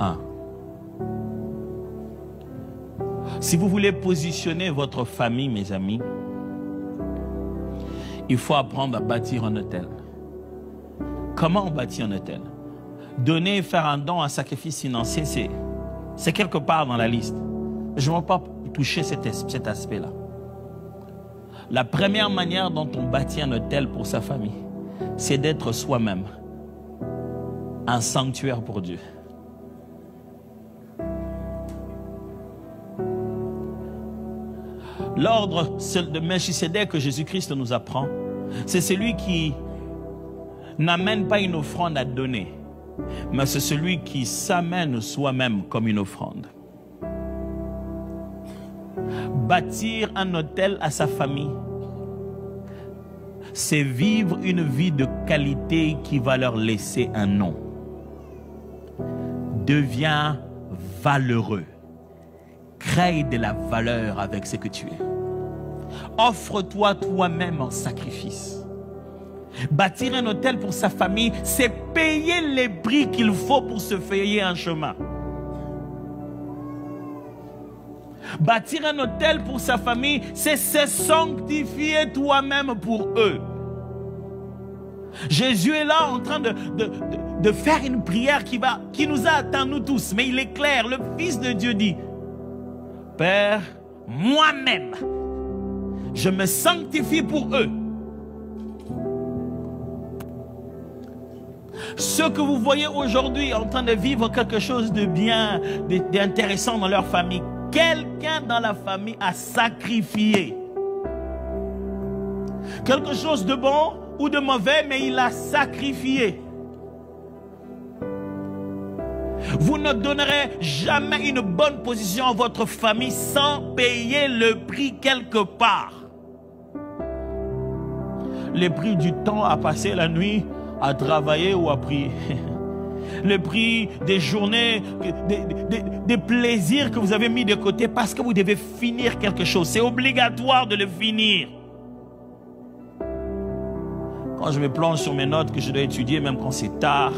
1. Si vous voulez positionner votre famille, mes amis, il faut apprendre à bâtir un hôtel. Comment on bâtit un hôtel? Donner, faire un don, un sacrifice financier, c'est quelque part dans la liste. Je ne vais pas toucher cet aspect-là. La première manière dont on bâtit un hôtel pour sa famille, c'est d'être soi-même un sanctuaire pour Dieu. L'ordre de Melchisédek que Jésus-Christ nous apprend, c'est celui qui n'amène pas une offrande à donner, mais c'est celui qui s'amène soi-même comme une offrande. Bâtir un hôtel à sa famille, c'est vivre une vie de qualité qui va leur laisser un nom. Deviens valeureux. Crée de la valeur avec ce que tu es. Offre-toi toi-même en sacrifice. Bâtir un hôtel pour sa famille, c'est payer les prix qu'il faut pour se frayer un chemin. Bâtir un hôtel pour sa famille, c'est se sanctifier toi-même pour eux. Jésus est là en train de faire une prière qui nous a atteints nous tous. Mais il est clair, le Fils de Dieu dit, Père, moi-même, je me sanctifie pour eux. Ceux que vous voyez aujourd'hui en train de vivre quelque chose de bien, d'intéressant dans leur famille, quelqu'un dans la famille a sacrifié quelque chose de bon ou de mauvais, mais il a sacrifié. Vous ne donnerez jamais une bonne position à votre famille sans payer le prix quelque part. Le prix du temps à passer la nuit, à travailler ou à prier. Le prix des journées, des plaisirs que vous avez mis de côté parce que vous devez finir quelque chose. C'est obligatoire de le finir. Quand je me plonge sur mes notes que je dois étudier, même quand c'est tard,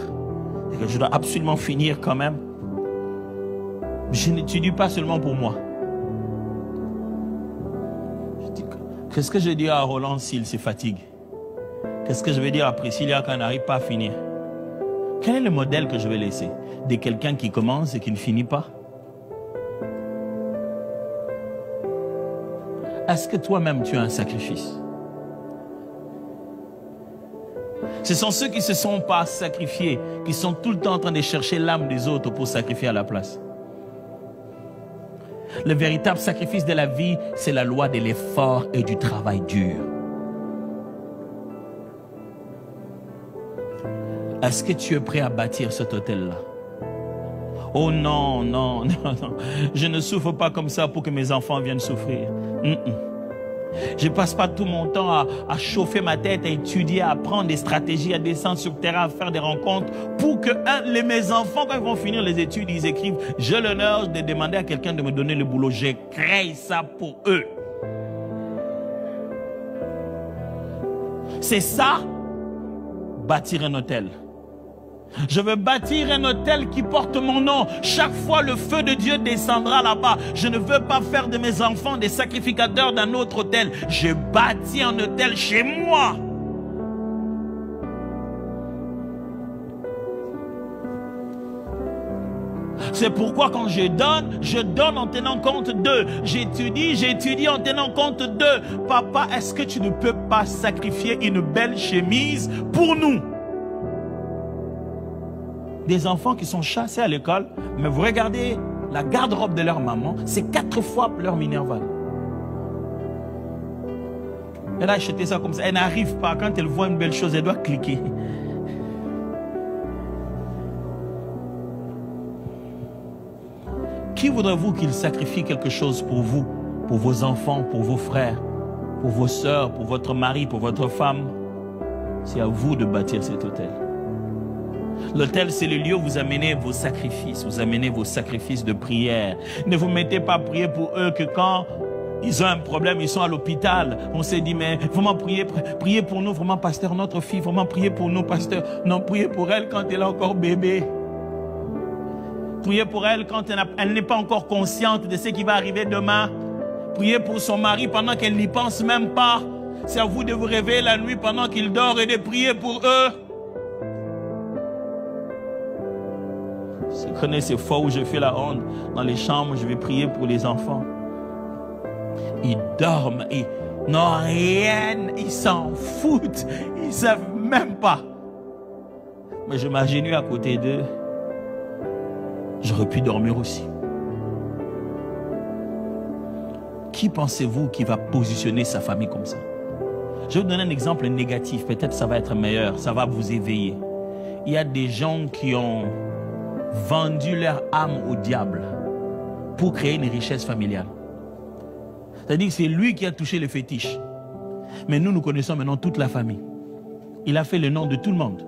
et que je dois absolument finir quand même, je n'étudie pas seulement pour moi. Qu'est-ce que je dis à Roland s'il se fatigue? Qu'est-ce que je vais dire à Priscilla quand elle n'arrive pas à finir? Quel est le modèle que je vais laisser? De quelqu'un qui commence et qui ne finit pas? Est-ce que toi-même tu as un sacrifice? Ce sont ceux qui ne se sont pas sacrifiés, qui sont tout le temps en train de chercher l'âme des autres pour sacrifier à la place. Le véritable sacrifice de la vie, c'est la loi de l'effort et du travail dur. Est-ce que tu es prêt à bâtir cet hôtel-là? Oh non, non, non, non. Je ne souffre pas comme ça pour que mes enfants viennent souffrir. Je ne passe pas tout mon temps à chauffer ma tête, à étudier, à apprendre des stratégies, à descendre sur le terrain, à faire des rencontres pour que mes enfants, quand ils vont finir les études, ils écrivent « J'ai l'honneur de demander à quelqu'un de me donner le boulot. » J'ai créé ça pour eux. C'est ça, bâtir un hôtel. Je veux bâtir un hôtel qui porte mon nom. Chaque fois, le feu de Dieu descendra là-bas. Je ne veux pas faire de mes enfants des sacrificateurs d'un autre hôtel. Je bâtis un hôtel chez moi. C'est pourquoi quand je donne en tenant compte d'eux. J'étudie en tenant compte d'eux. Papa, est-ce que tu ne peux pas sacrifier une belle chemise pour nous? Des enfants qui sont chassés à l'école, mais vous regardez la garde-robe de leur maman, c'est 4 fois leur Minerval. Elle a acheté ça comme ça. Elle n'arrive pas. Quand elle voit une belle chose, elle doit cliquer. Qui voudrez-vous qu'il sacrifie quelque chose pour vous, pour vos enfants, pour vos frères, pour vos sœurs, pour votre mari, pour votre femme? C'est à vous de bâtir cet hôtel. L'hôtel, c'est le lieu où vous amenez vos sacrifices. Vous amenez vos sacrifices de prière. Ne vous mettez pas à prier pour eux que quand ils ont un problème, ils sont à l'hôpital. On s'est dit, mais vraiment priez pour nous, vraiment pasteur, notre fille, vraiment priez pour nous, pasteur. Non, priez pour elle quand elle est encore bébé. Priez pour elle quand elle n'est pas encore consciente de ce qui va arriver demain. Priez pour son mari pendant qu'elle n'y pense même pas. C'est à vous de vous réveiller la nuit pendant qu'il dort et de prier pour eux. Je connais ces fois où je fais la honte. Dans les chambres, je vais prier pour les enfants. Ils dorment, ils n'ont rien, ils s'en foutent. Ils ne savent même pas. Mais je m'agenouille à côté d'eux. J'aurais pu dormir aussi. Qui pensez-vous qui va positionner sa famille comme ça? Je vais vous donner un exemple négatif. Peut-être ça va être meilleur. Ça va vous éveiller. Il y a des gens qui ont vendu leur âme au diable pour créer une richesse familiale. C'est-à-dire que c'est lui qui a touché le fétiche. Mais nous connaissons maintenant toute la famille. Il a fait le nom de tout le monde.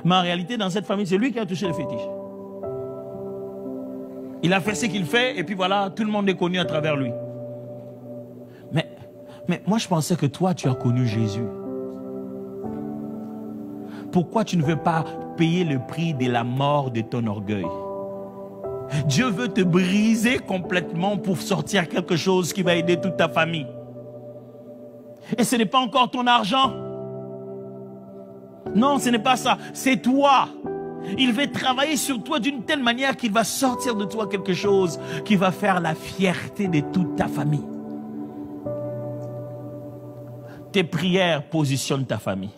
Mais en réalité, dans cette famille, c'est lui qui a touché le fétiche. Il a fait ce qu'il fait et puis voilà, tout le monde est connu à travers lui. Mais moi, je pensais que toi, tu as connu Jésus. Pourquoi tu ne veux pas payer le prix de la mort de ton orgueil? Dieu veut te briser complètement pour sortir quelque chose qui va aider toute ta famille. Et ce n'est pas encore ton argent. Non, ce n'est pas ça. C'est toi. Il veut travailler sur toi d'une telle manière qu'il va sortir de toi quelque chose qui va faire la fierté de toute ta famille. Tes prières positionnent ta famille.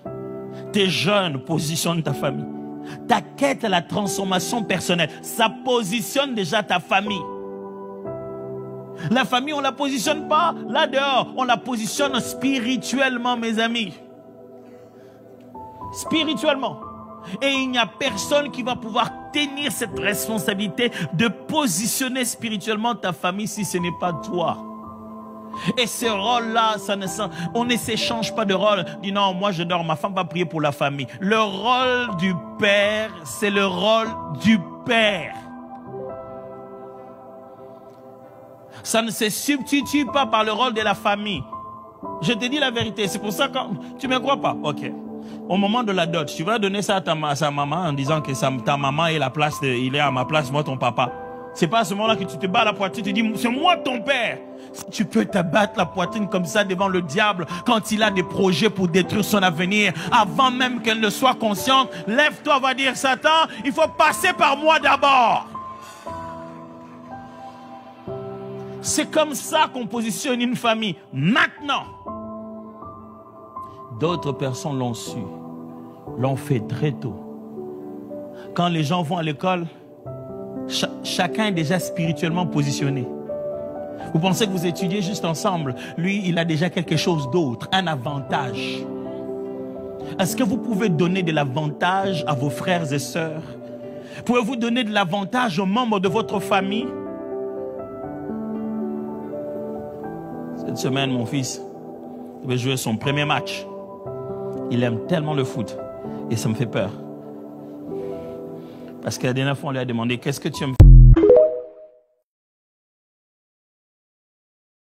Tes jeûnes positionnent ta famille. Ta quête à la transformation personnelle, ça positionne déjà ta famille. La famille, on ne la positionne pas là dehors. On la positionne spirituellement, mes amis. Spirituellement. Et il n'y a personne qui va pouvoir tenir cette responsabilité de positionner spirituellement ta famille si ce n'est pas toi. Et ce rôle-là, on ne s'échange pas de rôle. Dis non, moi je dors, ma femme va prier pour la famille. Le rôle du père, c'est le rôle du père. Ça ne se substitue pas par le rôle de la famille. Je te dis la vérité, c'est pour ça que tu ne me crois pas. Ok. Au moment de la dot, tu vas donner ça à sa maman en disant que ta maman est il est à ma place, moi ton papa. C'est pas à ce moment-là que tu te bats la poitrine, tu te dis c'est moi ton père. Si tu peux te battre la poitrine comme ça devant le diable quand il a des projets pour détruire son avenir, avant même qu'elle ne soit consciente, lève-toi, va dire Satan, il faut passer par moi d'abord. C'est comme ça qu'on positionne une famille. Maintenant, d'autres personnes l'ont su, l'ont fait très tôt. Quand les gens vont à l'école, chacun est déjà spirituellement positionné. Vous pensez que vous étudiez juste ensemble. Lui, il a déjà quelque chose d'autre, un avantage. Est-ce que vous pouvez donner de l'avantage à vos frères et sœurs? Pouvez-vous donner de l'avantage aux membres de votre famille? Cette semaine, mon fils va jouer son premier match. Il aime tellement le foot et ça me fait peur. Parce que la dernière fois, on lui a demandé « Qu'est-ce que tu aimes faire ?»